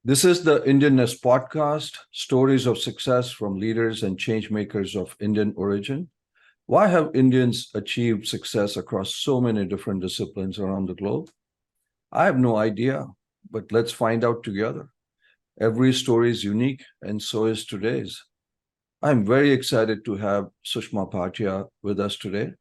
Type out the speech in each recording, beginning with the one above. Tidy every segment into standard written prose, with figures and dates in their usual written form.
This is the Indianness podcast, stories of success from leaders and change makers of Indian origin. Why have Indians achieved success across so many different disciplines around the globe? I have no idea, but let's find out together. Every story is unique, and so is today's. I'm very excited to have Sushma Bhatia with us today.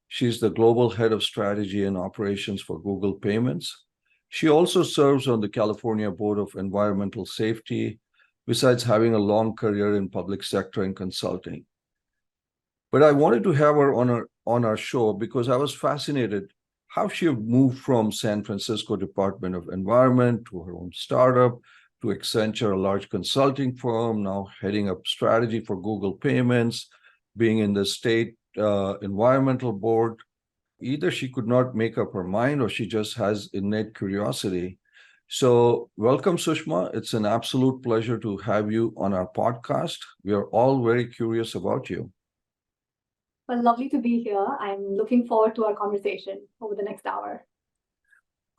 She's the global head of strategy and operations for Google Payments. She also serves on the California Board of Environmental Safety, besides having a long career in public sector and consulting. But I wanted to have her on our show because I was fascinated how she moved from San Francisco Department of Environment to her own startup, to Accenture, a large consulting firm, now heading up strategy for Google Payments, being in the state environmental board. Either she could not make up her mind or she just has innate curiosity. So welcome, Sushma. It's an absolute pleasure to have you on our podcast. We are all very curious about you. Well, lovely to be here. I'm looking forward to our conversation over the next hour.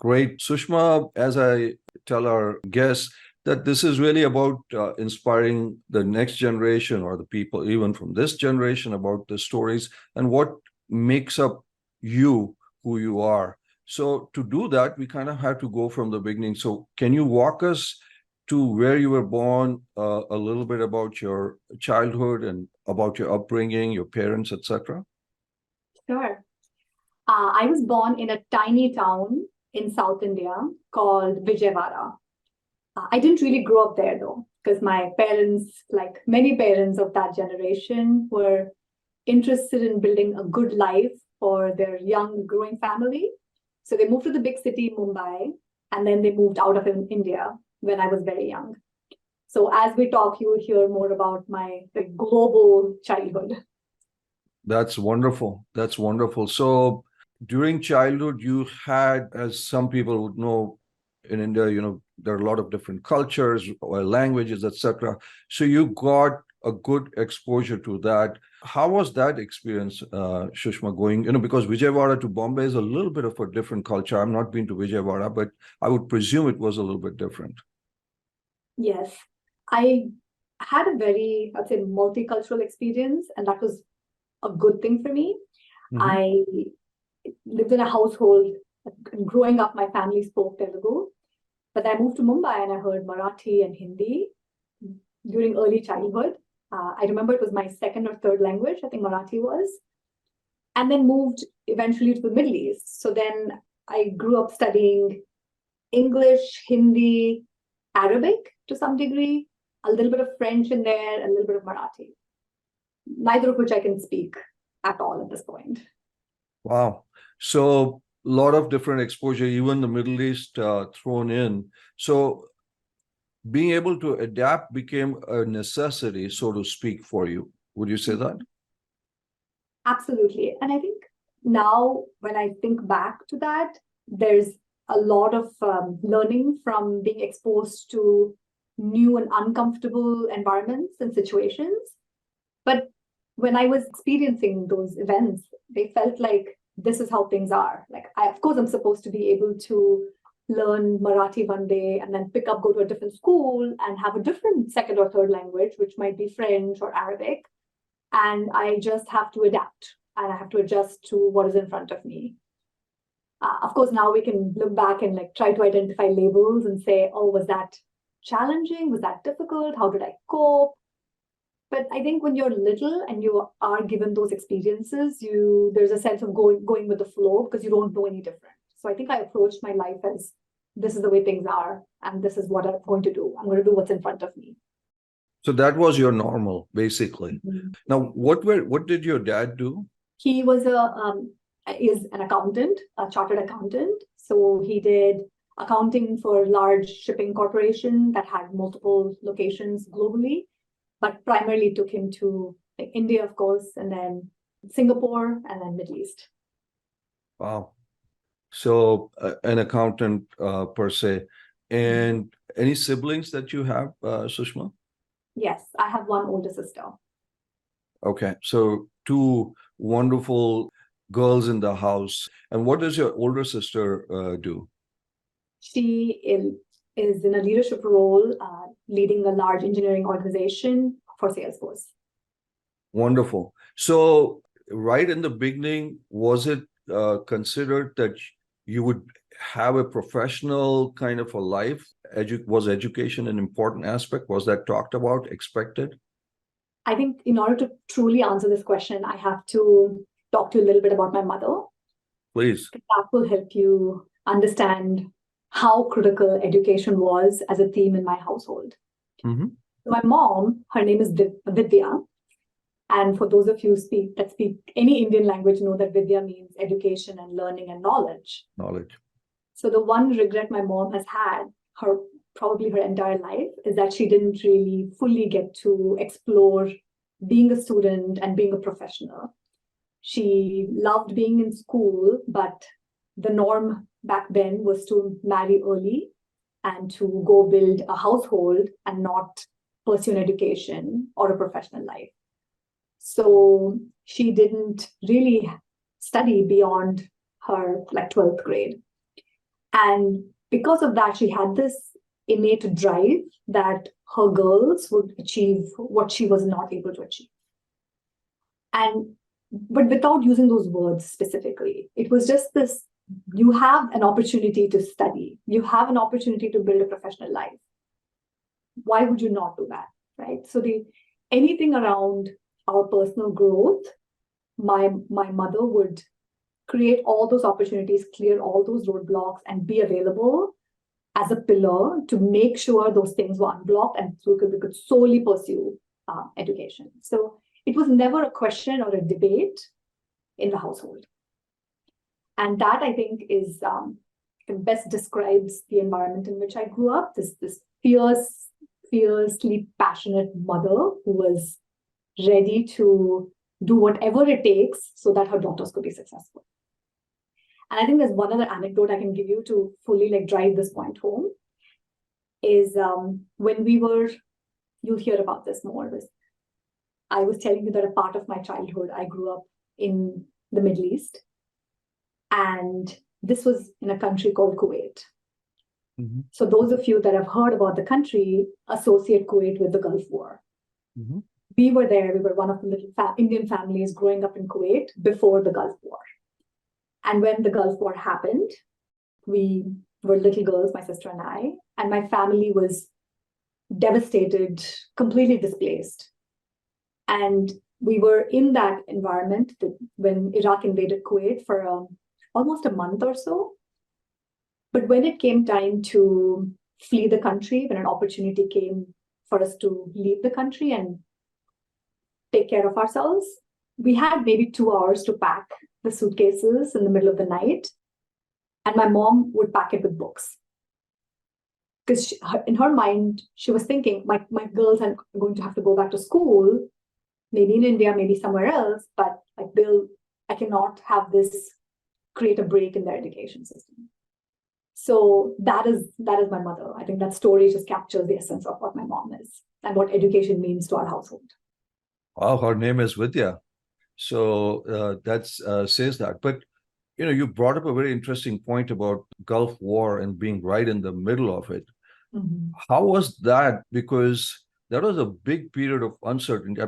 Great. Sushma, as I tell our guests, that this is really about inspiring the next generation or the people even from this generation about the stories and what makes up you, who you are. So to do that, we kind of have to go from the beginning. So can you walk us to where you were born, a little bit about your childhood and about your upbringing, your parents, etc.? Sure. I was born in a tiny town in South India called Vijayawada. I didn't really grow up there though, because my parents, like many parents of that generation, were interested in building a good life for their young growing family. So they moved to the big city, Mumbai, and then they moved out of India when I was very young. So as we talk, you will hear more about my global childhood. That's wonderful. That's wonderful. So during childhood, you had, as some people would know in India, there are a lot of different cultures or languages, etc. So you got a good exposure to that. How was that experience, Sushma, going, because Vijayawada to Bombay is a little bit of a different culture. I've not been to Vijayawada, but I would presume it was a little bit different. Yes, I had a very, I'd say, multicultural experience, and that was a good thing for me. Mm-hmm. I lived in a household, growing up, my family spoke Telugu, but I moved to Mumbai and I heard Marathi and Hindi during early childhood. I remember it was my second or third language, I think Marathi was, and then moved eventually to the Middle East. So then I grew up studying English, Hindi, Arabic to some degree, a little bit of French in there, a little bit of Marathi, neither of which I can speak at all at this point. Wow. So a lot of different exposure, even the Middle East thrown in. So being able to adapt became a necessity, so to speak, for you. Would you say that? Absolutely. And I think now when I think back to that, there's a lot of learning from being exposed to new and uncomfortable environments and situations. But when I was experiencing those events, they felt like this is how things are. Like, of course, I'm supposed to be able to learn Marathi one day and then go to a different school and have a different second or third language, which might be French or Arabic. And I just have to adapt and I have to adjust to what is in front of me. Of course, now we can look back and try to identify labels and say, oh, was that challenging? Was that difficult? How did I cope? But I think when you're little and you are given those experiences, there's a sense of going with the flow because you don't know any different. So I think I approached my life as this is the way things are, and this is what I'm going to do. I'm going to do what's in front of me. So that was your normal, basically. Mm-hmm. Now, what did your dad do? He was is an accountant, a chartered accountant. So he did accounting for large shipping corporation that had multiple locations globally, but primarily took him to India, of course, and then Singapore, and then Middle East. Wow. So an accountant per se. And any siblings that you have, Sushma? Yes, I have one older sister. Okay, so two wonderful girls in the house. And what does your older sister do? She is in a leadership role, leading a large engineering organization for Salesforce. Wonderful. So right in the beginning, was it considered that you would have a professional kind of a life? Was education an important aspect? Was that talked about, expected? I think in order to truly answer this question, I have to talk to you a little bit about my mother. Please. That will help you understand how critical education was as a theme in my household. Mm-hmm. My mom, her name is Vidya. And for those of you that speak any Indian language, know that Vidya means education and learning and knowledge. Knowledge. So the one regret my mom has had, probably her entire life, is that she didn't really fully get to explore being a student and being a professional. She loved being in school, but the norm back then was to marry early and to go build a household and not pursue an education or a professional life. So she didn't really study beyond her 12th grade. And because of that, she had this innate drive that her girls would achieve what she was not able to achieve. But without using those words specifically, it was just this: you have an opportunity to study, you have an opportunity to build a professional life. Why would you not do that, right? So anything around our personal growth, my mother would create all those opportunities, clear all those roadblocks, and be available as a pillar to make sure those things were unblocked and so we could solely pursue education. So it was never a question or a debate in the household. And that, I think, is best describes the environment in which I grew up. This fiercely passionate mother who was ready to do whatever it takes so that her daughters could be successful. And I think there's one other anecdote I can give you to fully drive this point home. Is when you'll hear about this more. I was telling you that a part of my childhood, I grew up in the Middle East. And this was in a country called Kuwait. Mm-hmm. So those of you that have heard about the country associate Kuwait with the Gulf War. Mm-hmm. We were there. We were one of the little Indian families growing up in Kuwait before the Gulf War. And when the Gulf War happened, we were little girls, my sister and I, and my family was devastated, completely displaced. And we were in that environment when Iraq invaded Kuwait for almost a month or so. But when it came time to flee the country, when an opportunity came for us to leave the country and take care of ourselves, we had maybe 2 hours to pack the suitcases in the middle of the night. And my mom would pack it with books. Because in her mind, she was thinking, my girls are going to have to go back to school, maybe in India, maybe somewhere else, but Bill, I cannot have this create a break in their education system. So that is my mother. I think that story just captures the essence of what my mom is and what education means to our household. Wow, her name is Vidya. So that's says that. But you brought up a very interesting point about Gulf War and being right in the middle of it. Mm-hmm. How was that? Because that was a big period of uncertainty.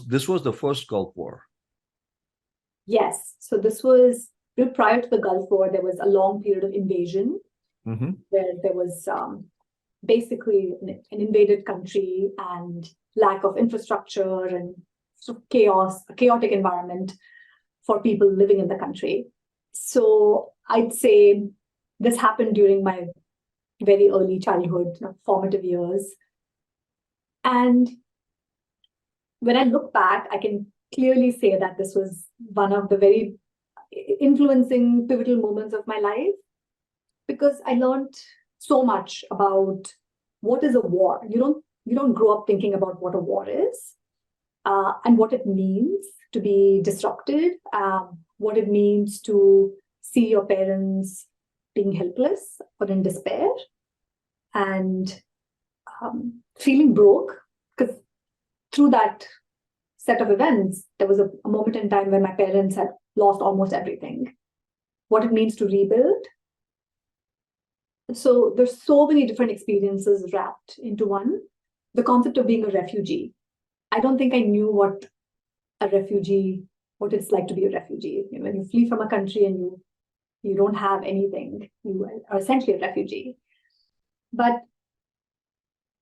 This was the first Gulf War? Yes. So this was prior to the Gulf War. There was a long period of invasion, mm-hmm. where there was basically an invaded country and lack of infrastructure and sort of a chaotic environment for people living in the country. So I'd say this happened during my very early childhood, formative years. And when I look back, I can clearly say that this was one of the very influencing, pivotal moments of my life, because I learned so much about what is a war. You don't grow up thinking about what a war is, and what it means to be disrupted, what it means to see your parents being helpless or in despair, and feeling broke, because through that set of events, there was a moment in time when my parents had lost almost everything. What it means to rebuild, So there's so many different experiences wrapped into one. The concept of being a refugee. I don't think I knew what it's like to be a refugee. When you flee from a country and you don't have anything, you are essentially a refugee. But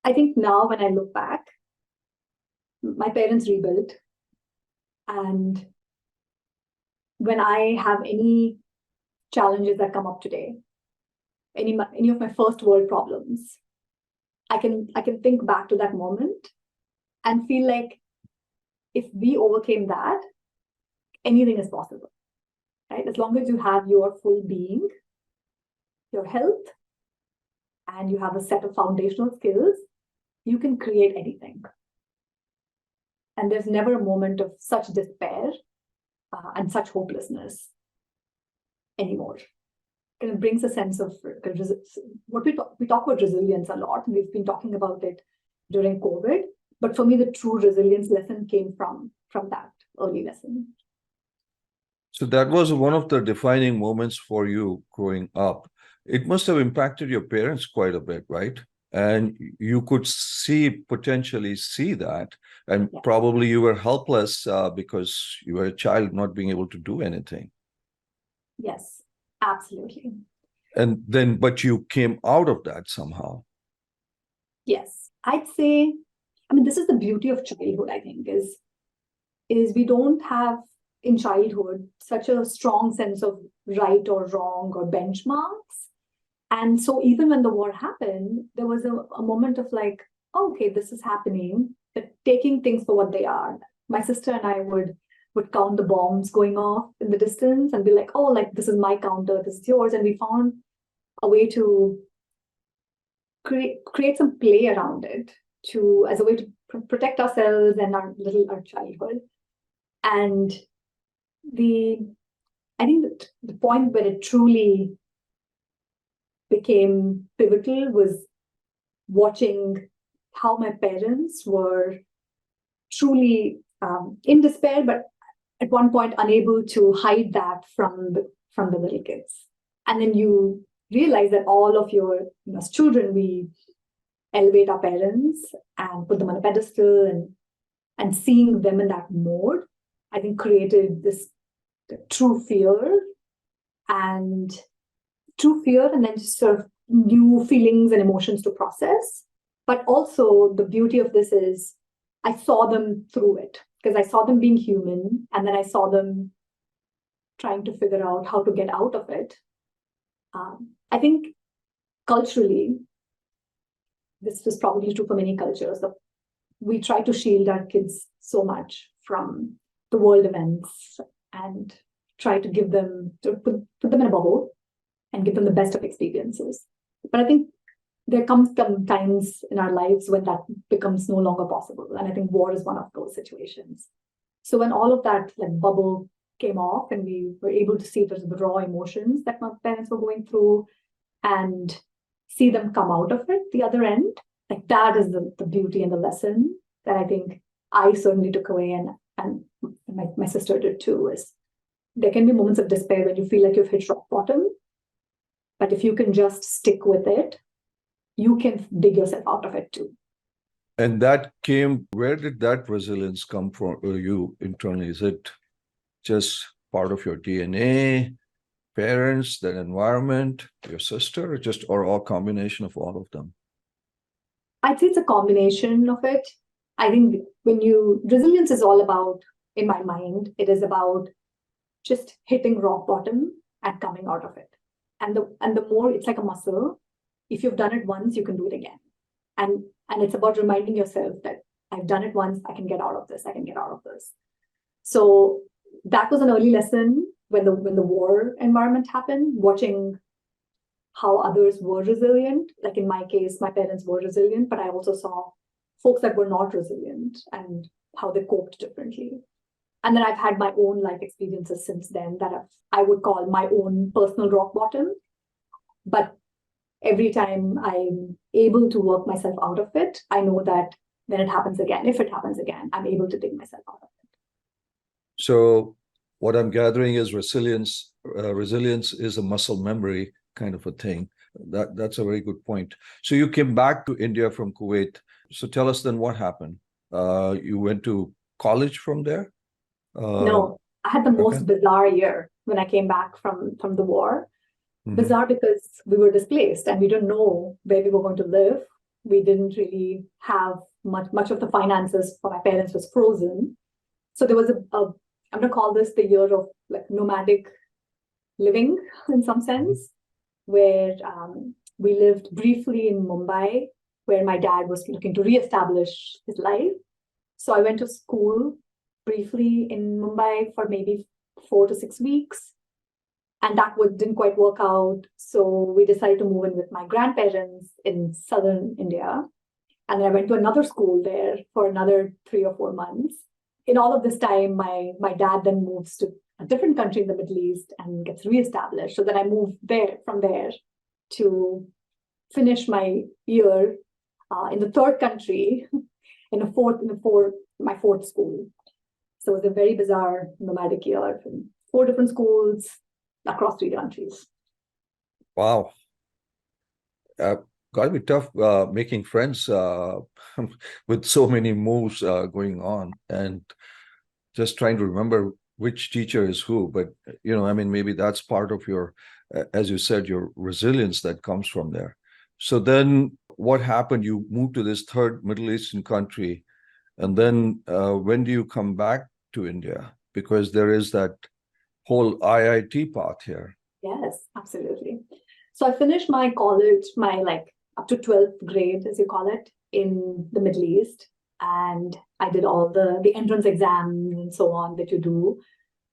I think now when I look back, my parents rebuilt, and when I have any challenges that come up today, any of my first world problems, I can think back to that moment and feel like if we overcame that, anything is possible, right? As long as you have your full being, your health, and you have a set of foundational skills, you can create anything. And there's never a moment of such despair and such hopelessness anymore. And it brings a sense of what we talk about resilience a lot, and we've been talking about it during COVID. But for me, the true resilience lesson came from that early lesson. So that was one of the defining moments for you growing up. It must have impacted your parents quite a bit, right? And you could potentially see that. And probably you were helpless because you were a child not being able to do anything. Yes, absolutely. And then, but you came out of that somehow. Yes, I'd say, this is the beauty of childhood, I think, is we don't have in childhood such a strong sense of right or wrong or benchmarks. And so even when the war happened, there was a moment of like, oh, okay, this is happening, but taking things for what they are. My sister and I would count the bombs going off in the distance and be like, oh, like this is my counter, this is yours. And we found a way to create some play around it as a way to protect ourselves and our childhood. And I think that the point where it truly became pivotal was watching how my parents were truly in despair, but at one point unable to hide that from the little kids. And then you realize that all of as children, we elevate our parents and put them on a pedestal, and seeing them in that mode, I think created this true fear, and then just sort of new feelings and emotions to process. But also the beauty of this is I saw them through it, because I saw them being human, and then I saw them trying to figure out how to get out of it. I think culturally, this was probably true for many cultures, that we try to shield our kids so much from the world events and try to put them in a bubble and give them the best of experiences. But I think there comes some times in our lives when that becomes no longer possible. And I think war is one of those situations. So when all of that bubble came off and we were able to see the raw emotions that my parents were going through and see them come out of it, the other end, that is the beauty and the lesson that I think I certainly took away, and my sister did too, is there can be moments of despair when you feel like you've hit rock bottom. But if you can just stick with it, you can dig yourself out of it too. And where did that resilience come from you internally? Is it just part of your DNA, parents, that environment, your sister, or a combination of all of them? I'd say it's a combination of it. I think resilience is all about, in my mind, it is about just hitting rock bottom and coming out of it. And the more, it's like a muscle. If you've done it once, you can do it again. And it's about reminding yourself that I've done it once, I can get out of this, I can get out of this. So that was an early lesson when the war environment happened, watching how others were resilient. Like in my case, my parents were resilient, but I also saw folks that were not resilient and how they coped differently. And then I've had my own life experiences since then that I would call my own personal rock bottom. But every time I'm able to work myself out of it, I know that when it happens again, if it happens again, I'm able to dig myself out of it. So what I'm gathering is resilience is a muscle memory kind of a thing. That's a very good point. So you came back to India from Kuwait. So tell us then what happened. You went to college from there? No, I had the Okay. most bizarre year when I came back from the war. Mhm. Bizarre because we were displaced and we didn't know where we were going to live. We didn't really have much of the finances for my parents was frozen. So there was I'm gonna call this the year of like nomadic living in some sense, where we lived briefly in Mumbai, where my dad was looking to reestablish his life. So I went to school briefly in Mumbai for maybe 4 to 6 weeks, and that didn't quite work out. So we decided to move in with my grandparents in southern India. And then I went to another school there for another 3 or 4 months. In all of this time, my dad then moves to a different country in the Middle East and gets reestablished. So then I moved from there to finish my year in the third country, my fourth school. So it was a very bizarre nomadic year from 4 different schools across 3 countries. Wow. Got to be tough making friends with so many moves going on, and just trying to remember which teacher is who. But, I mean, maybe that's part of your, as you said, your resilience that comes from there. So then what happened? You moved to this third Middle Eastern country. And then when do you come back to India? Because there is that whole IIT path here. Yes, absolutely. So I finished my college, my up to 12th grade, as you call it, in the Middle East. And I did all the entrance exams and so on that you do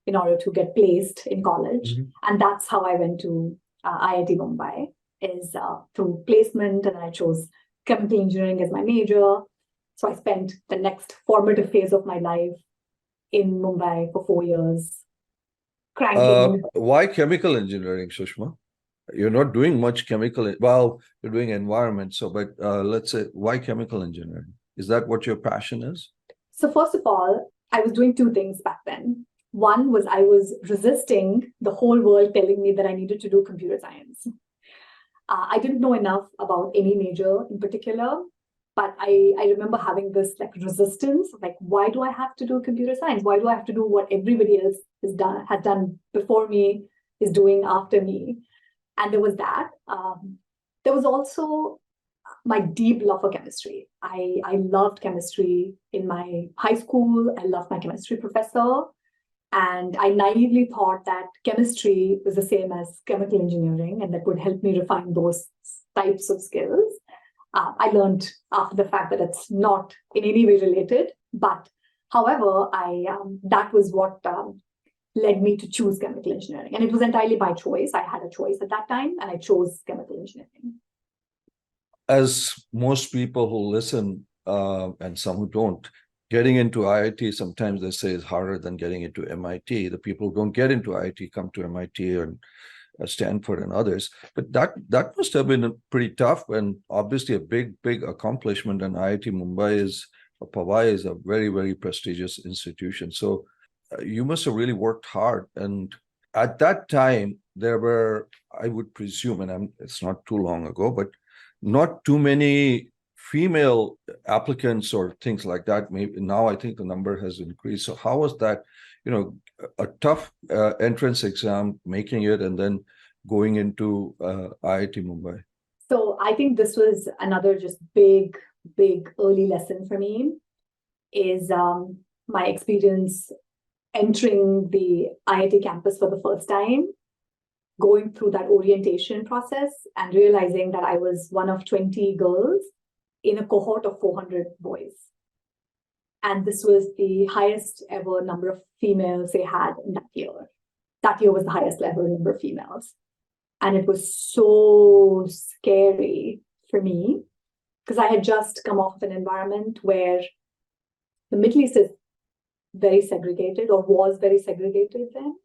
in order to get placed in college. And that's how I went to IIT Mumbai, is through placement. And I chose chemical engineering as my major. So I spent the next formative phase of my life in Mumbai for 4 years, cranking. Why chemical engineering, Sushma? You're not doing much chemical. Well, you're doing environment. So, but let's say, why chemical engineering? Is that what your passion is? So first of all, I was doing 2 things back then. One was I was resisting the whole world telling me that I needed to do computer science. I didn't know enough about any major in particular, but I remember having this resistance, why do I have to do computer science? Why do I have to do what everybody else has done before me, is doing after me? And there was that. There was also my deep love for chemistry. I loved chemistry in my high school. I loved my chemistry professor. And I naively thought that chemistry was the same as chemical engineering and that would help me refine those types of skills. I learned after the fact that it's not in any way related. But however, that was what led me to choose chemical engineering. And it was entirely by choice. I had a choice at that time and I chose chemical engineering. As most people who listen and some who don't, getting into IIT, sometimes they say is harder than getting into MIT. The people who don't get into IIT come to MIT and Stanford and others. But that must have been pretty tough and obviously a big accomplishment. And IIT Mumbai Powai is a very, very prestigious institution. So you must have really worked hard. And at that time, there were, I would presume, and it's not too long ago, but not too many female applicants or things like that. Maybe now I think the number has increased. So how was that, a tough entrance exam, making it, and then going into IIT Mumbai? So I think this was another just big early lesson for me, is my experience entering the IIT campus for the first time, going through that orientation process and realizing that I was one of 20 girls in a cohort of 400 boys. And this was the highest ever number of females they had in that year. That year was the highest ever number of females. And it was so scary for me because I had just come off of an environment where the Middle East is very segregated, or was very segregated then.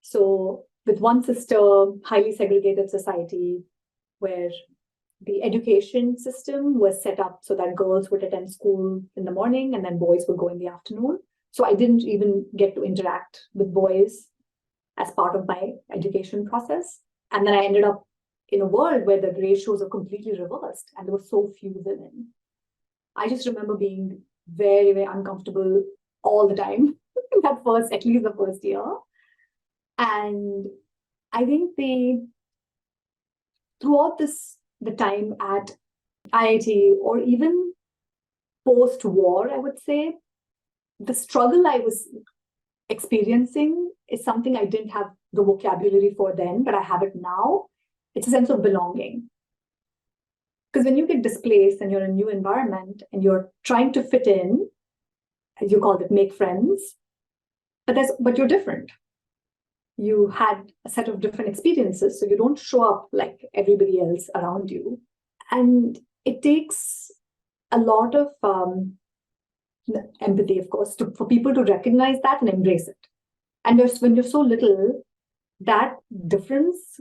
So with one sister, highly segregated society where the education system was set up so that girls would attend school in the morning and then boys would go in the afternoon. So I didn't even get to interact with boys as part of my education process. And then I ended up in a world where the ratios are completely reversed and there were so few women. I just remember being very, very uncomfortable all the time at least the first year. And I think throughout the time at IIT or even post-war, I would say, the struggle I was experiencing is something I didn't have the vocabulary for then, but I have it now. It's a sense of belonging. Because when you get displaced and you're in a new environment and you're trying to fit in, as you call it, make friends, but you're different. You had a set of different experiences, so you don't show up like everybody else around you. And it takes a lot of empathy, of course, for people to recognize that and embrace it. And when you're so little, that difference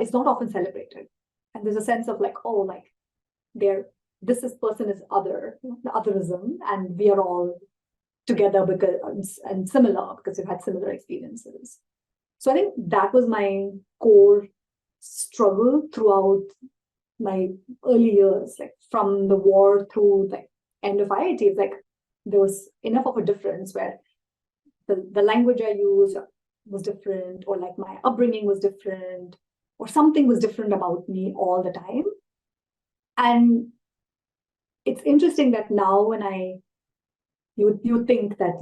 is not often celebrated. And there's a sense of like, oh, like this person is other, the otherism, and we are all together and similar because we've had similar experiences. So I think that was my core struggle throughout my early years, like from the war through the end of IIT. It's like there was enough of a difference where the language I used was different, or like my upbringing was different, or something was different about me all the time. And it's interesting that now when you think that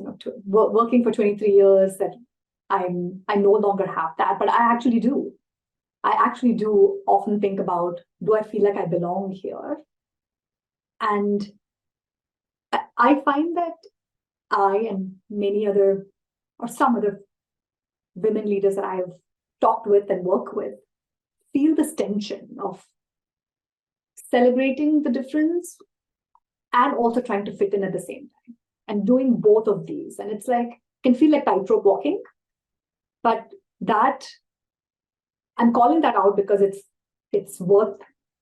working for 23 years that I no longer have that, but I actually do. I actually do often think about, do I feel like I belong here? And I find that I and many other, or some other women leaders that I have talked with and worked with, feel this tension of celebrating the difference and also trying to fit in at the same time, and doing both of these. And it's like, can feel like tightrope walking, but that I'm calling that out because it's worth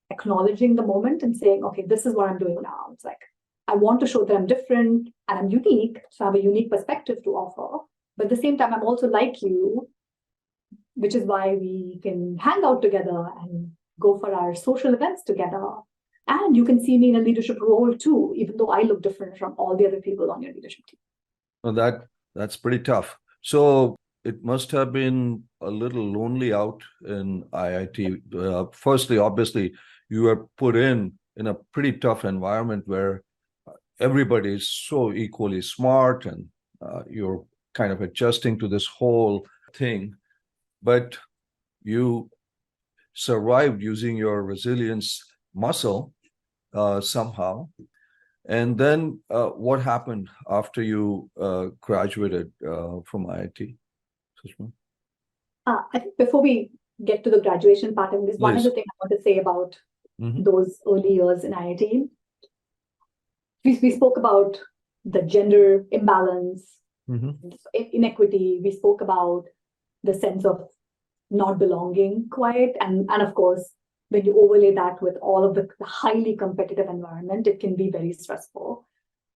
acknowledging the moment and saying, okay, this is what I'm doing now. It's like, I want to show that I'm different and I'm unique, so I have a unique perspective to offer. But at the same time, I'm also like you, which is why we can hang out together and go for our social events together. And you can see me in a leadership role too, even though I look different from all the other people on your leadership team. Well, that's pretty tough. So it must have been a little lonely out in IIT. Firstly, obviously, you were put in a pretty tough environment where everybody is so equally smart, and you're kind of adjusting to this whole thing. But you survived using your resilience muscle somehow. And then what happened after you graduated from IIT, Sushma? I think before we get to the graduation part, and there's one other thing I want to say about those early years in IIT. We spoke about the gender imbalance, inequity. We spoke about the sense of not belonging quite. And of course, when you overlay that with all of the highly competitive environment, it can be very stressful.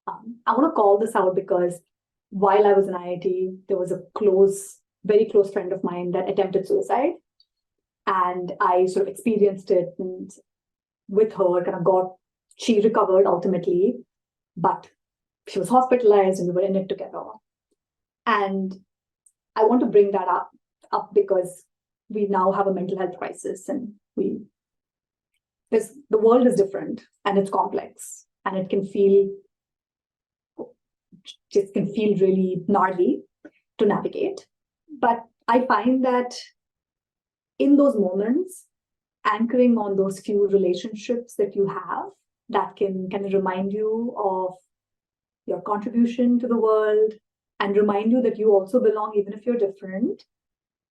I want to call this out because while I was in IIT, there was a very close friend of mine that attempted suicide. And I sort of experienced it and with her, she recovered ultimately, but she was hospitalized and we were in it together. And I want to bring that up because we now have a mental health crisis, and the world is different and it's complex, and it can feel really gnarly to navigate. But I find that in those moments, anchoring on those few relationships that you have that can kind of remind you of your contribution to the world and remind you that you also belong, even if you're different,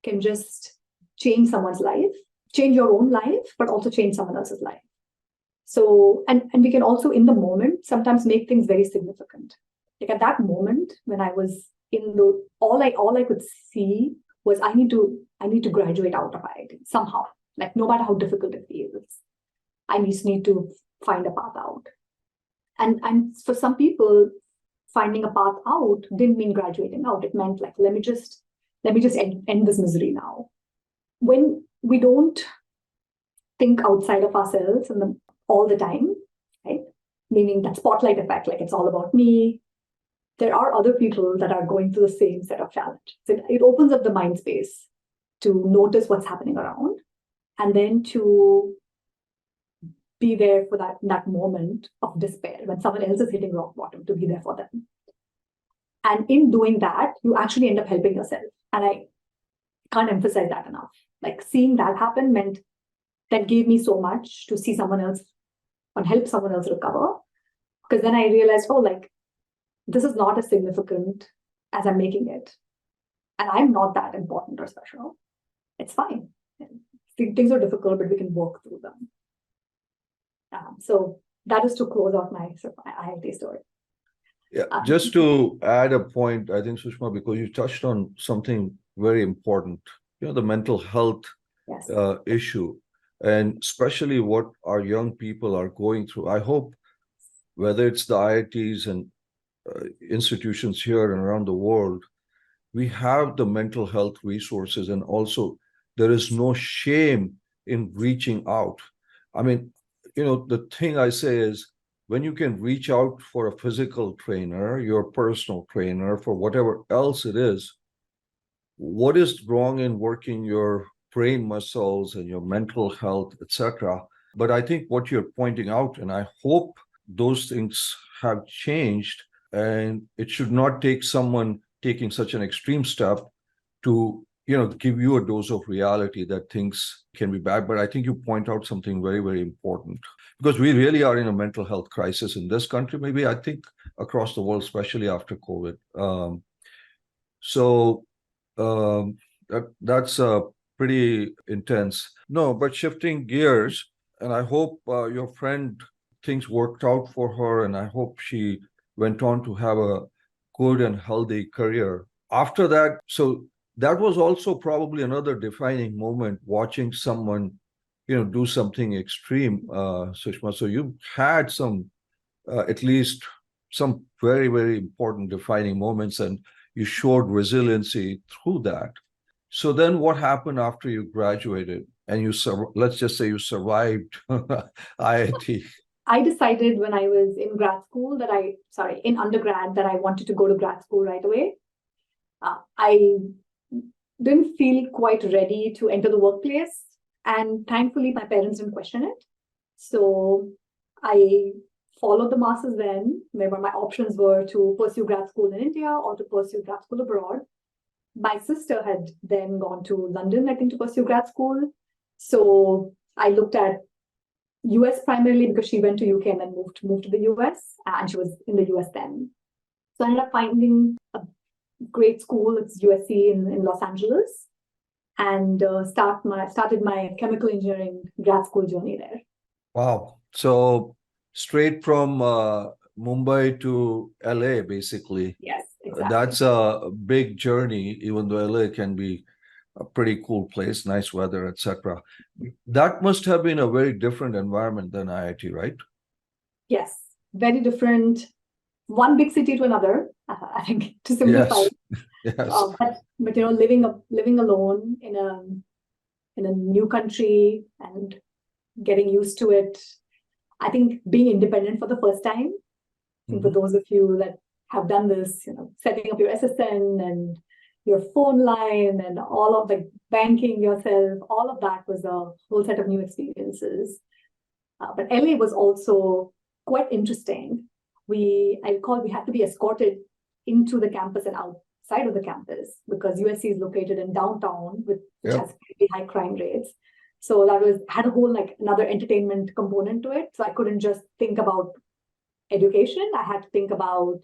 can just change someone's life, change your own life, but also change someone else's life. So, and we can also in the moment sometimes make things very significant. Like at that moment when I was all I could see was I need to graduate out of IIT somehow. Like no matter how difficult it feels, I just need to find a path out. And for some people, finding a path out didn't mean graduating out. It meant like, let me just end this misery now. When we don't think outside of ourselves all the time, right? Meaning that spotlight effect, like it's all about me. There are other people that are going through the same set of challenge. So it opens up the mind space to notice what's happening around, and then to be there for that moment of despair when someone else is hitting rock bottom, to be there for them. And in doing that, you actually end up helping yourself. And I can't emphasize that enough. Like seeing that happen meant that gave me so much to see someone else and help someone else recover. Because then I realized, oh, like this is not as significant as I'm making it. And I'm not that important or special. It's fine. Things are difficult, but we can work through them. So that is to close off my IIT story. Yeah, just to add a point, I think, Sushma, because you touched on something very important, the mental health Yes. issue, and especially what our young people are going through. I hope whether it's the IITs and institutions here and around the world, we have the mental health resources, and also there is no shame in reaching out. I mean, the thing I say is, when you can reach out for a physical trainer, your personal trainer, for whatever else it is, what is wrong in working your brain muscles and your mental health, etc.? But I think what you're pointing out, and I hope those things have changed, and it should not take someone taking such an extreme step to give you a dose of reality that things can be bad. But I think you point out something very, very important, because we really are in a mental health crisis in this country, maybe I think across the world, especially after COVID. That's pretty intense. No, but shifting gears, and I hope your friend, things worked out for her, and I hope she went on to have a good and healthy career after that. So that was also probably another defining moment, watching someone, do something extreme, Sushma. So you had some, at least some very, very important defining moments, and you showed resiliency through that. So then what happened after you graduated and let's just say you survived IIT? I decided when I was in in undergrad, that I wanted to go to grad school right away. I didn't feel quite ready to enter the workplace. And thankfully, my parents didn't question it. So I followed the masses then, where my options were to pursue grad school in India or to pursue grad school abroad. My sister had then gone to London, I think, to pursue grad school. So I looked at US primarily because she went to UK and then moved to the US, and she was in the US then. So I ended up finding a great school. It's USC in Los Angeles, and started my chemical engineering grad school journey there. Wow. So straight from Mumbai to LA, basically. Yes, exactly. That's a big journey, even though LA can be a pretty cool place, nice weather, etc. That must have been a very different environment than IIT, right? Yes, very different. One big city to another, I think, to simplify. Yes. But living alone in a new country and getting used to it. I think being independent for the first time. I think for those of you that have done this, setting up your SSN and your phone line and all of the banking yourself, all of that was a whole set of new experiences. But LA was also quite interesting. I recall we had to be escorted into the campus and outside of the campus because USC is located in downtown, which has pretty high crime rates. So that had a whole another entertainment component to it. So I couldn't just think about education. I had to think about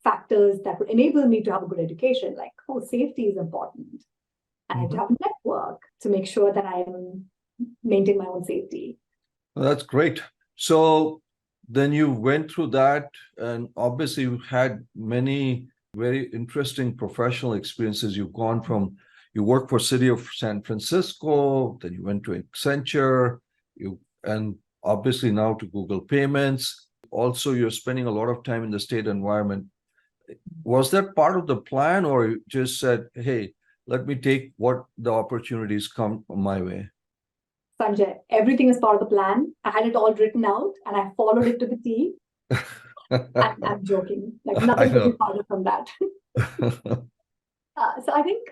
factors that would enable me to have a good education, like, safety is important. And I have to have a network to make sure that I am maintaining my own safety. Well, that's great. So then you went through that, and obviously you had many very interesting professional experiences. You've gone from, you worked for City of San Francisco, then you went to Accenture, and obviously now to Google Payments. Also, you're spending a lot of time in the state environment. Was that part of the plan, or you just said, hey, let me take what the opportunities come my way? Sanjay, everything is part of the plan. I had it all written out and I followed it to the T. I'm joking. Like I nothing could be know. farther from that. So I think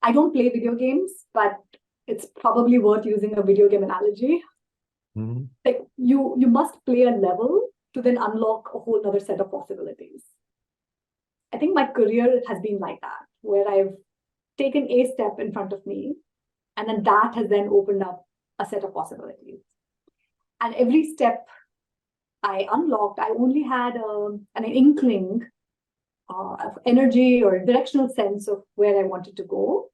I don't play video games, but it's probably worth using a video game analogy. Mhm. Like you must play a level to then unlock a whole other set of possibilities. I think my career has been like that, where I've taken a step in front of me, and then that has then opened up a set of possibilities. And every step I unlocked, I only had an inkling of energy or directional sense of where I wanted to go.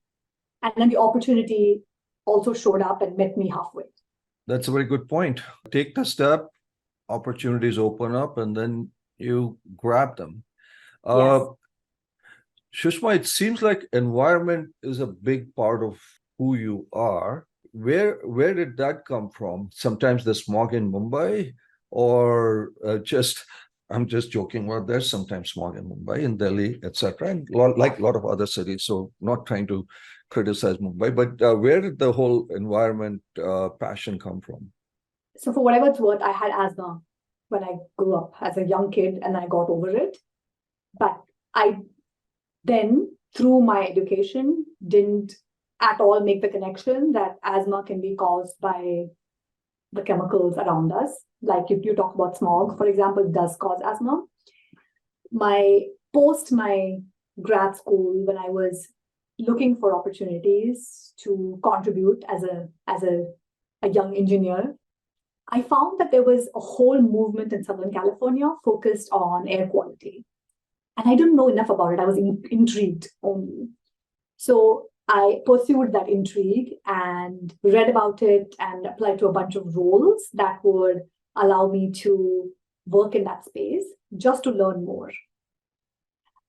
And then the opportunity also showed up and met me halfway. That's a very good point. Take the step, opportunities open up, and then you grab them. Yes. Sushma, it seems like environment is a big part of who you are. Where did that come from? Sometimes the smog in Mumbai, or just I'm just joking about there's sometimes smog in Mumbai, in Delhi, etc., and like a lot of other cities. So not trying to criticize Mumbai, but where did the whole environment passion come from? So for whatever it's worth, I had asthma when I grew up as a young kid and I got over it. But I then, through my education, didn't at all make the connection that asthma can be caused by the chemicals around us. Like if you talk about smog, for example, does cause asthma. My grad school, when I was looking for opportunities to contribute as a young engineer, I found that there was a whole movement in Southern California focused on air quality. And I didn't know enough about it. I was intrigued only. So I pursued that intrigue and read about it and applied to a bunch of roles that would allow me to work in that space just to learn more.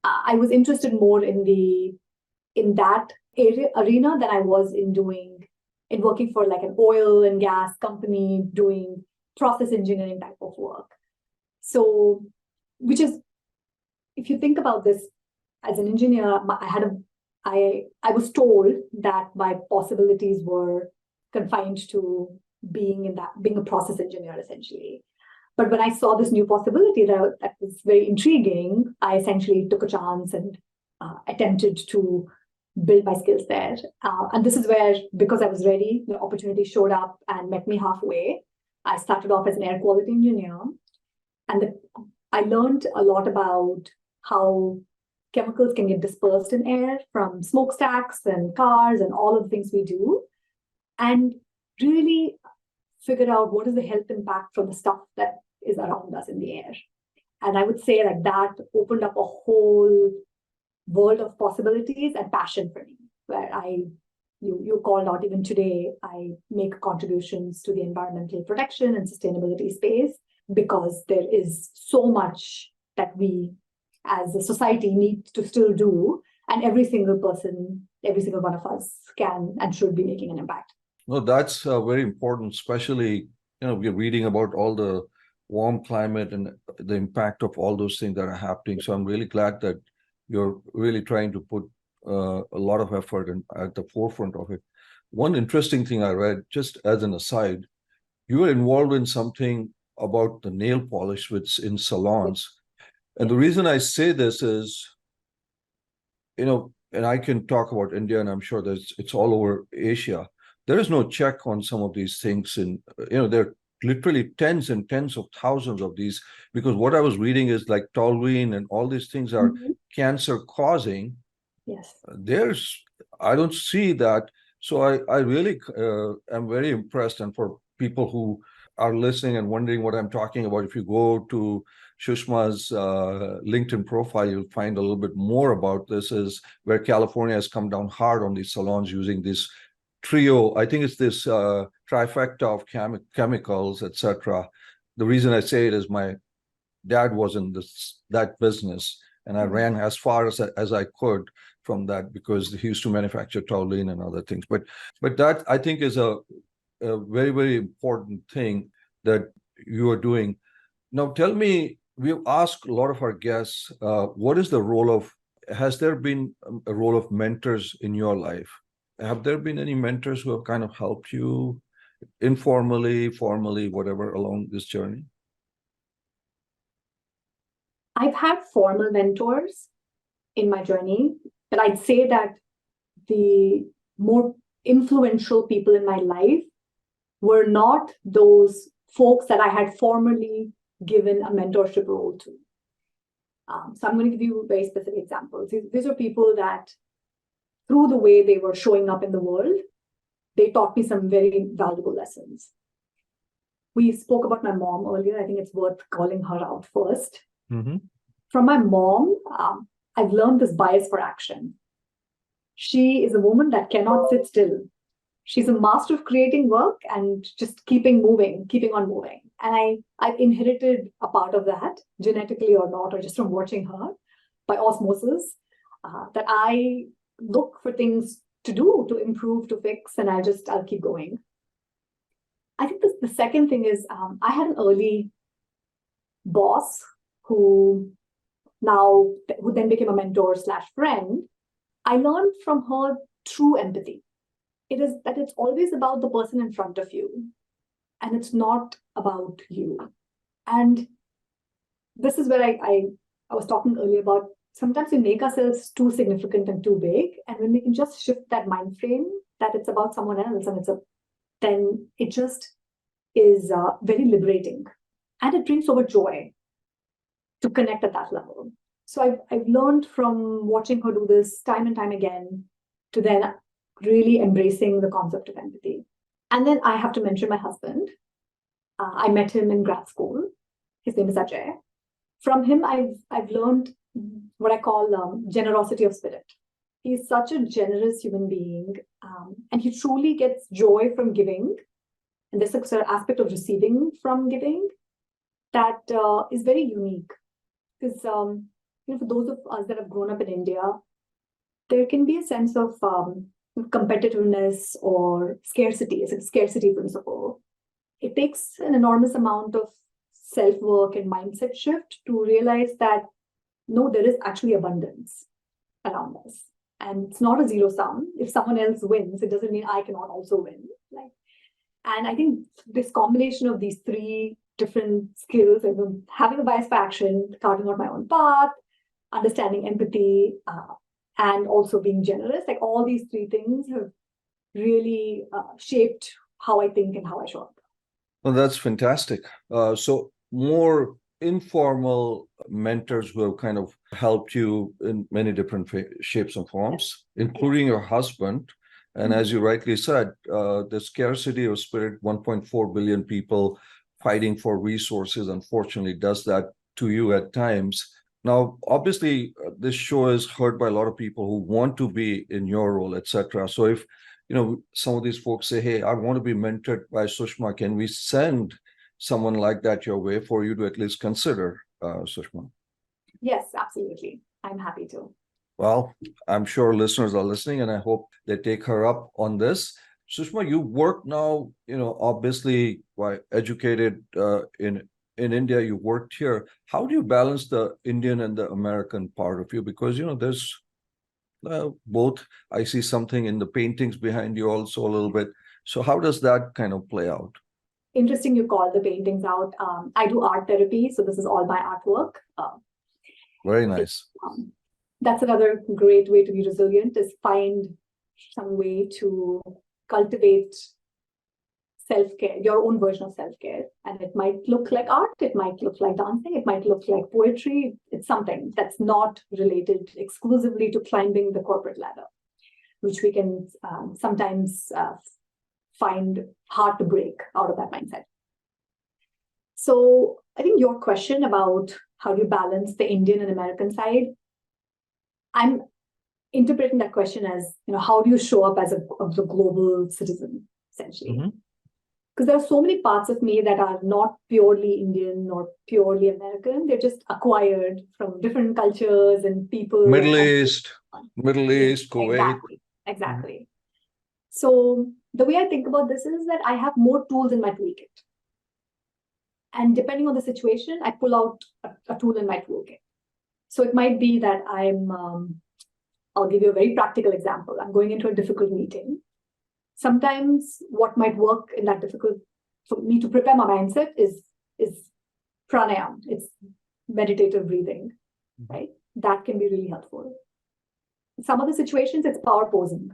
I was interested more in that arena than I was in working for like an oil and gas company doing process engineering type of work. So, which is, if you think about this as an engineer, I was told that my possibilities were confined to being a process engineer essentially. But when I saw this new possibility that was very intriguing, I essentially took a chance and attempted to build my skills there. And this is where, because I was ready, the opportunity showed up and met me halfway. I started off as an air quality engineer, and I learned a lot about how chemicals can get dispersed in air from smokestacks and cars and all of the things we do, and really figure out what is the health impact from the stuff that is around us in the air. And I would say like that opened up a whole world of possibilities and passion for me, where you called out even today, I make contributions to the environmental protection and sustainability space because there is so much that we as a society need to still do, and every single person, every single one of us can and should be making an impact. No, that's very important, especially, we're reading about all the warm climate and the impact of all those things that are happening. So I'm really glad that you're really trying to put a lot of effort at the forefront of it. One interesting thing I read, just as an aside, you were involved in something about the nail polish which in salons. And the reason I say this is, and I can talk about India, and I'm sure that it's all over Asia. There is no check on some of these things, and there are literally tens and tens of thousands of these. Because what I was reading is like toluene and all these things are cancer causing. Yes. I don't see that. So I really am very impressed. And for people who are listening and wondering what I'm talking about, if you go to Sushma's LinkedIn profile, you'll find a little bit more about this, is where California has come down hard on these salons using this trio. I think it's this trifecta of chemicals, etc. The reason I say it is my dad was in that business, and I ran as far as I could from that because he used to manufacture toluene and other things. But that I think is a very, very important thing that you are doing. Now, tell me, we've asked a lot of our guests, has there been a role of mentors in your life? Have there been any mentors who have kind of helped you informally, formally, whatever, along this journey? I've had formal mentors in my journey, but I'd say that the more influential people in my life were not those folks that I had formally given a mentorship role to. So I'm going to give you very specific examples. These are people that, through the way they were showing up in the world, they taught me some very valuable lessons. We spoke about my mom earlier. I think it's worth calling her out first. Mm-hmm. From my mom, I've learned this bias for action. She is a woman that cannot sit still. She's a master of creating work and just keeping on moving. And I've inherited a part of that, genetically or not, or just from watching her by osmosis, that I look for things to do, to improve, to fix, and I'll keep going. I think the second thing is I had an early boss who then became a mentor / friend. I learned from her true empathy. It is that it's always about the person in front of you, and it's not about you. And this is where I was talking earlier about sometimes we make ourselves too significant and too big, and when we can just shift that mind frame that it's about someone else, and then it just is very liberating, and it brings over joy to connect at that level. So I've learned from watching her do this time and time again to then really embracing the concept of empathy. And then I have to mention my husband. I met him in grad school. His name is Ajay. From him, I've learned what I call generosity of spirit. He's such a generous human being, and he truly gets joy from giving. And there's a sort of aspect of receiving from giving that is very unique. Because for those of us that have grown up in India, there can be a sense of competitiveness or scarcity. It's a scarcity principle. It takes an enormous amount of self-work and mindset shift to realize that, no, there is actually abundance around us. And it's not a zero sum. If someone else wins, it doesn't mean I cannot also win. And I think this combination of these three different skills, having a bias for action, carving out my own path, understanding empathy, and also being generous, all these three things have really shaped how I think and how I show up. Well, that's fantastic. So more informal mentors who have kind of helped you in many different shapes and forms, including your husband. And as you rightly said, the scarcity of spirit, 1.4 billion people fighting for resources, unfortunately, does that to you at times. Now, obviously, this show is heard by a lot of people who want to be in your role, etc. So if some of these folks say, hey, I want to be mentored by Sushma, can we send someone like that your way for you to at least consider, Sushma? Yes, absolutely. I'm happy to. Well, I'm sure listeners are listening, and I hope they take her up on this. Sushma, you work now, obviously, educated in India, you worked here. How do you balance the Indian and the American part of you? Because, there's both. I see something in the paintings behind you also a little bit. So how does that kind of play out? Interesting you call the paintings out. I do art therapy, so this is all my artwork. Very nice. That's another great way to be resilient, is find some way to cultivate self-care, your own version of self-care. And it might look like art, it might look like dancing, it might look like poetry. It's something that's not related exclusively to climbing the corporate ladder, which we can sometimes find hard to break out of that mindset. So I think your question about how do you balance the Indian and American side, I'm interpreting that question as, how do you show up as the global citizen, essentially? Because there are so many parts of me that are not purely Indian or purely American. They're just acquired from different cultures and people. Middle East, Kuwait. Exactly. So the way I think about this is that I have more tools in my toolkit. And depending on the situation, I pull out a tool in my toolkit. So it might be that I'll give you a very practical example. I'm going into a difficult meeting. sometimes what might work in that difficult for me to prepare my mindset is pranayam. It's meditative breathing, right? That can be really helpful. In some other situations, it's power posing.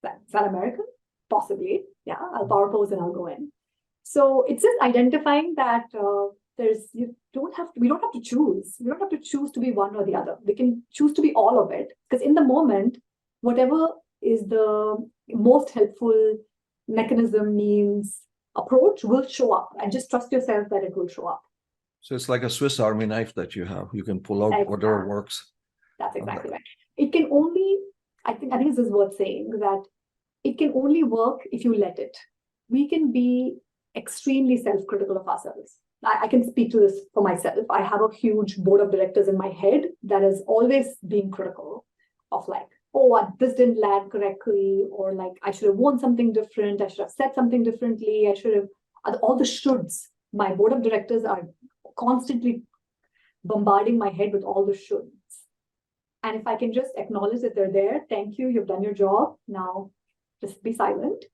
Is that American? Possibly. Yeah, I'll power pose and I'll go in. So it's just identifying that we don't have to choose. We don't have to choose to be one or the other. We can choose to be all of it. Because in the moment, whatever is the most helpful mechanism, means, approach will show up, and just trust yourself that it will show up. So it's like a Swiss Army knife that you have. You can pull out whatever works. That's exactly right. It can only, I think this is worth saying, that it can only work if you let it. We can be extremely self-critical of ourselves. I can speak to this for myself. I have a huge board of directors in my head that is always being critical of like, oh, this didn't land correctly, or like, I should have worn something different. I should have said something differently. I should have, all the shoulds. My board of directors are constantly bombarding my head with all the shoulds. And if I can just acknowledge that they're there, thank you, you've done your job, now just be silent,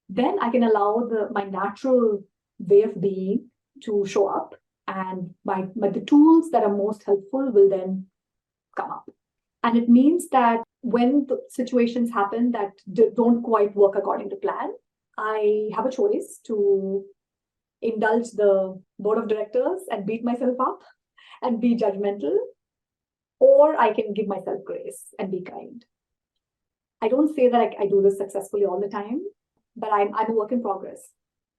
then I can allow my natural way of being to show up, and the tools that are most helpful will then come up. And it means that when the situations happen that don't quite work according to plan, I have a choice to indulge the board of directors and beat myself up and be judgmental, or I can give myself grace and be kind. I don't say that I do this successfully all the time, but I'm a work in progress,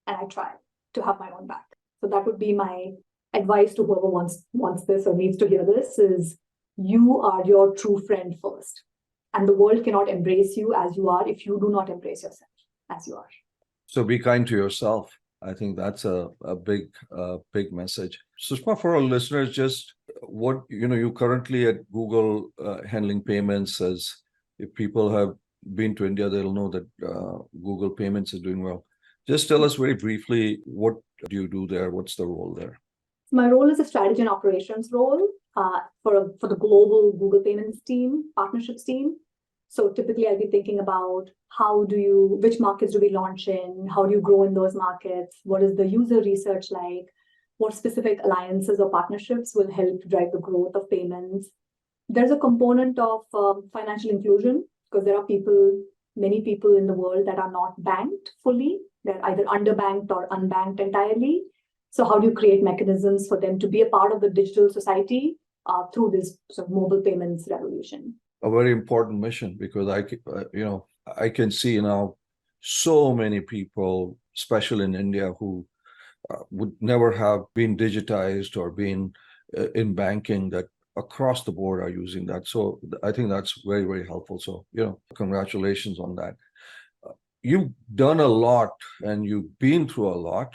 and I try to have my own back. So that would be my advice to whoever wants this or needs to hear this is, you are your true friend first. And the world cannot embrace you as you are if you do not embrace yourself as you are. So be kind to yourself. I think that's a big message. Sushma, for our listeners, just what, you currently at Google handling payments, as if people have been to India, they'll know that Google Payments is doing well. Just tell us very briefly, what do you do there? What's the role there? My role is a strategy and operations role for the global Google Payments team, partnerships team. So typically I'll be thinking about which markets do we launch in? How do you grow in those markets? What is the user research like? What specific alliances or partnerships will help drive the growth of payments? There's a component of financial inclusion, because there are many people in the world that are not banked fully. They're either underbanked or unbanked entirely. So how do you create mechanisms for them to be a part of the digital society through this sort of mobile payments revolution? A very important mission, because I can see now so many people, especially in India, who would never have been digitized or been in banking, that across the board are using that. So I think that's very, very helpful. So, congratulations on that. You've done a lot and you've been through a lot,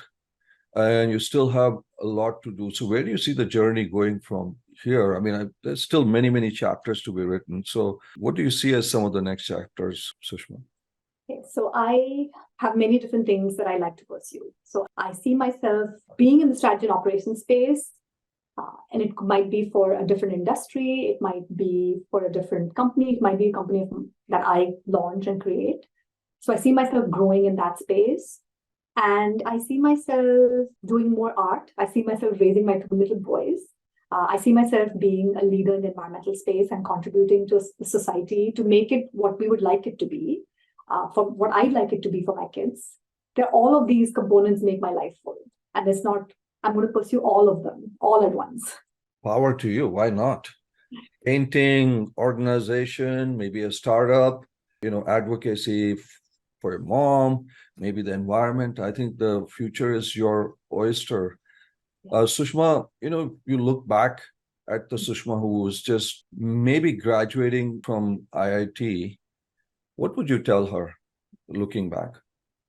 and you still have a lot to do. So where do you see the journey going from here? I mean, there's still many, many chapters to be written. So what do you see as some of the next chapters, Sushma? Okay, so I have many different things that I like to pursue. So I see myself being in the strategy and operations space, and it might be for a different industry. It might be for a different company. It might be a company that I launch and create. So I see myself growing in that space. And I see myself doing more art. I see myself raising my 2 little boys. I see myself being a leader in the environmental space and contributing to society to make it what we would like it to be, for what I'd like it to be for my kids. All of these components make my life full. And I'm going to pursue all of them, all at once. Power to you. Why not? Painting, organization, maybe a startup, advocacy for your mom, maybe the environment. I think the future is your oyster. Sushma, you look back at the Sushma who was just maybe graduating from IIT. What would you tell her looking back?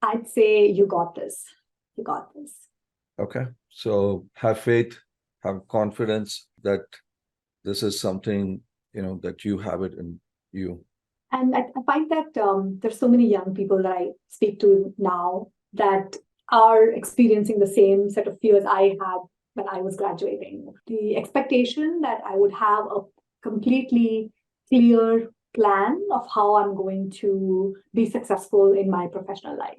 I'd say, you got this. You got this. Okay. So have faith, have confidence that this is something, that you have it in you. And I find that there's so many young people that I speak to now that are experiencing the same set of fears I had when I was graduating. The expectation that I would have a completely clear plan of how I'm going to be successful in my professional life.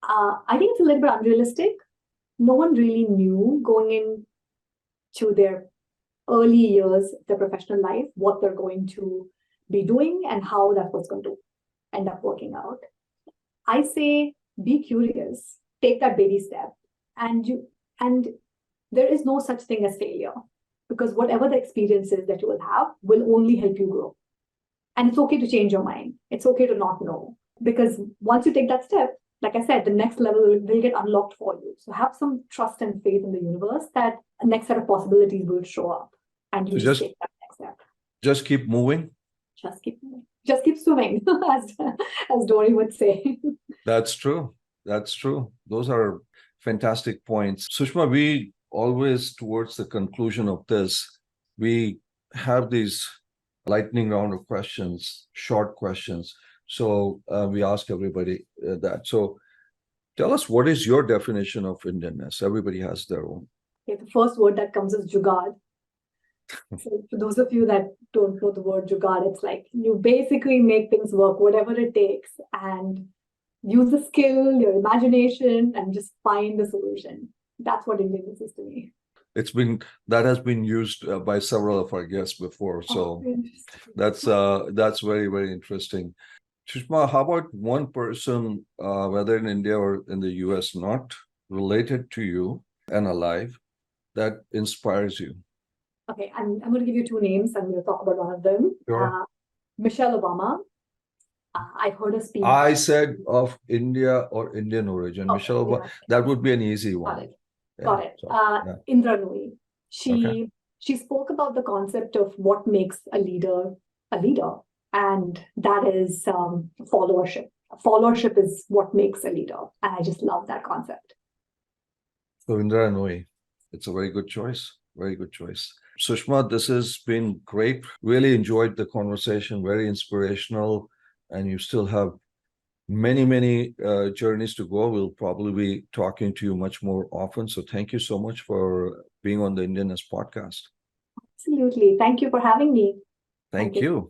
I think it's a little bit unrealistic. No one really knew going into their early years of their professional life what they're going to be doing and how that was going to end up working out. I say be curious, take that baby step, and there is no such thing as failure, because whatever the experiences that you will have will only help you grow. And it's okay to change your mind. It's okay to not know, because once you take that step, like I said, the next level will get unlocked for you. So have some trust and faith in the universe that a next set of possibilities will show up, and you just take that next step. Just keep moving. Just keep moving. Just keep swimming, as Dory would say. That's true. That's true. Those are fantastic points. Sushma, we always, towards the conclusion of this, we have these lightning round of questions, short questions. So we ask everybody that. So tell us, what is your definition of Indianness? Everybody has their own. Okay, the first word that comes is jugaad. So for those of you that don't know the word jugaad, it's like you basically make things work, whatever it takes, and use the skill, your imagination, and just find the solution. That's what Indianness is to me. That has been used by several of our guests before. So that's very, very interesting. Sushma, how about one person, whether in India or in the US, not related to you and alive, that inspires you? Okay, I'm going to give you two names. I'm going to talk about one of them. Sure. Michelle Obama. I heard her speak. I said of India or Indian origin. Okay, Michelle Obama, that would be an easy one. Got it. Yeah, Got it. so, yeah. Indra Nooyi. She spoke about the concept of what makes a leader, and that is followership. Followership is what makes a leader, and I just love that concept. So Indra Nooyi, it's a very good choice. Very good choice. Sushma, this has been great. Really enjoyed the conversation. Very inspirational, and you still have many, many journeys to go. We'll probably be talking to you much more often. So thank you so much for being on the Indianness podcast. Absolutely. Thank you for having me. Thank you.